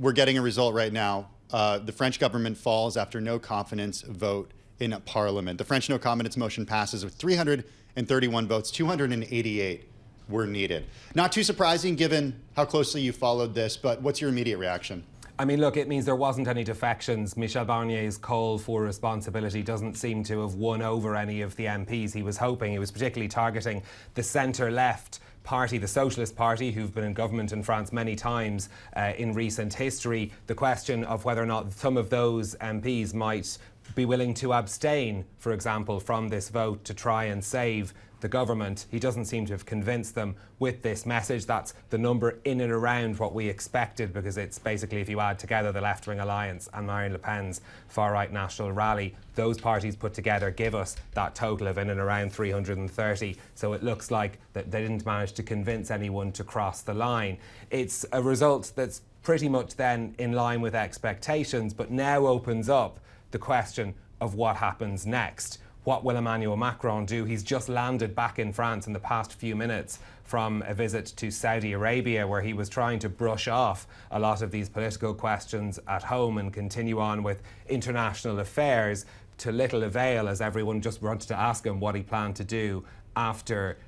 we're getting a result right now. The French government falls after no confidence vote in Parliament. The French no confidence motion passes with 331 votes, 288 were needed. Not too surprising given how closely you followed this, but what's your immediate reaction? I mean, look, it means there wasn't any defections. Michel Barnier's call for responsibility doesn't seem to have won over any of the MPs he was hoping. He was particularly targeting the centre-left party, the Socialist Party, who've been in government in France many times in recent history. The question of whether or not some of those MPs might be willing to abstain, for example, from this vote to try and save the government. He doesn't seem to have convinced them with this message. That's the number in and around what we expected, because it's basically, if you add together the left-wing alliance and Marine Le Pen's far-right National Rally, those parties put together give us that total of in and around 330. So it looks like that they didn't manage to convince anyone to cross the line. It's a result that's pretty much then in line with expectations, but now opens up the question of what happens next. What will Emmanuel Macron do? He's just landed back in France in the past few minutes from a visit to Saudi Arabia, where he was trying to brush off a lot of these political questions at home and continue on with international affairs, to little avail, as everyone just wanted to ask him what he planned to do after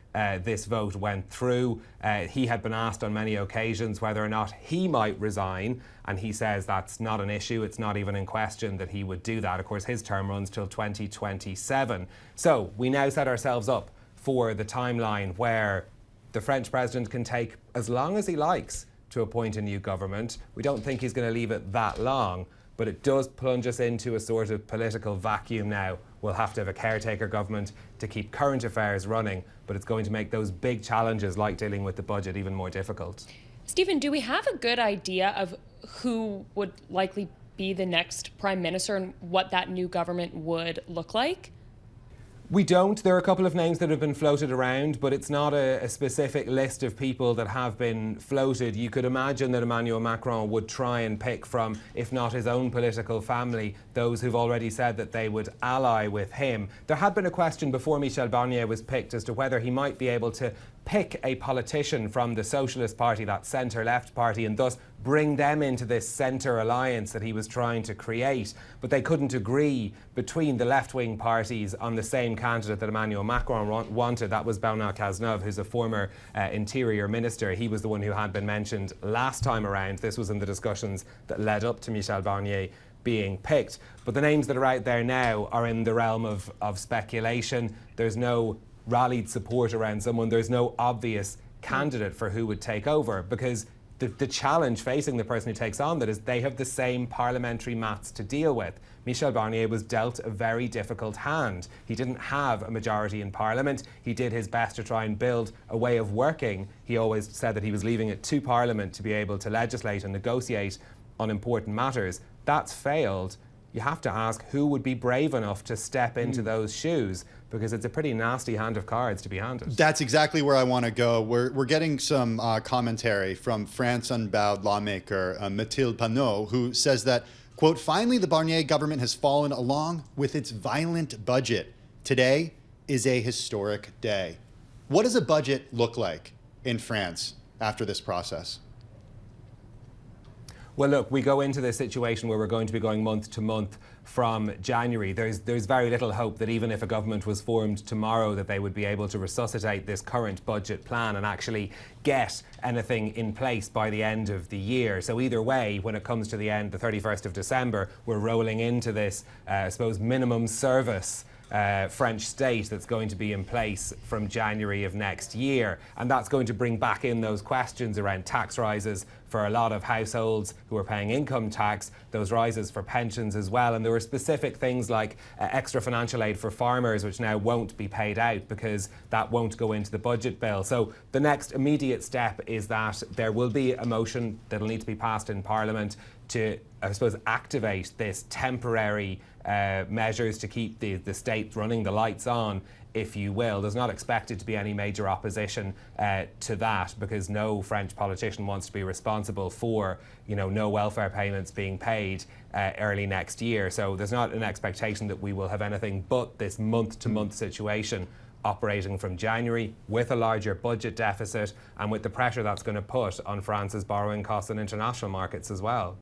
this vote went through. He had been asked on many occasions whether or not he might resign, and he says that's not an issue. It's not even in question that he would do that. Of course, his term runs till 2027. So we now set ourselves up for the timeline where the French president can take as long as he likes to appoint a new government. We don't think he's going to leave it that long, but it does plunge us into a sort of political vacuum now. We'll have to have a caretaker government to keep current affairs running, but it's going to make those big challenges like dealing with the budget even more difficult. Stephen, do we have a good idea of who would likely be the next Prime Minister and what that new government would look like? We don't. There are a couple of names that have been floated around, but it's not a specific list of people that have been floated. You could imagine that Emmanuel Macron would try and pick from, if not his own political family, those who've already said that they would ally with him. There had been a question before Michel Barnier was picked as to whether he might be able to pick a politician from the Socialist Party, that centre-left party, and thus bring them into this centre alliance that he was trying to create. But they couldn't agree between the left-wing parties on the same candidate that Emmanuel Macron wanted. That was Bernard Cazeneuve, who's a former interior minister. He was the one who had been mentioned last time around. This was in the discussions that led up to Michel Barnier being picked. But the names that are out there now are in the realm of speculation. There's no rallied support around someone. There's no obvious candidate for who would take over, because the challenge facing the person who takes on that is they have the same parliamentary maths to deal with. Michel Barnier was dealt a very difficult hand. He didn't have a majority in Parliament. He did his best to try and build a way of working. He always said that he was leaving it to Parliament to be able to legislate and negotiate on important matters. That's failed. You have to ask who would be brave enough to step into those shoes, because it's a pretty nasty hand of cards to be handed. That's exactly where I want to go. We're getting some commentary from France Unbowed lawmaker Mathilde Panot, who says that, quote, finally the Barnier government has fallen along with its violent budget. Today is a historic day. What does a budget look like in France after this process? Well, look, we go into this situation where we're going to be going month to month from January. There's very little hope that even if a government was formed tomorrow that they would be able to resuscitate this current budget plan and actually get anything in place by the end of the year. So either way, when it comes to the end, the 31st of December, we're rolling into this, I suppose, minimum service French state that's going to be in place from January of next year. And that's going to bring back in those questions around tax rises for a lot of households who are paying income tax, those rises for pensions as well. And there were specific things like extra financial aid for farmers, which now won't be paid out because that won't go into the budget bill. So the next immediate step is that there will be a motion that'll need to be passed in Parliament to, I suppose, activate this temporary measures to keep the state running, the lights on, if you will. There's not expected to be any major opposition to that, because no French politician wants to be responsible for, no welfare payments being paid early next year. So there's not an expectation that we will have anything but this month-to-month situation operating from January, with a larger budget deficit and with the pressure that's going to put on France's borrowing costs in international markets as well.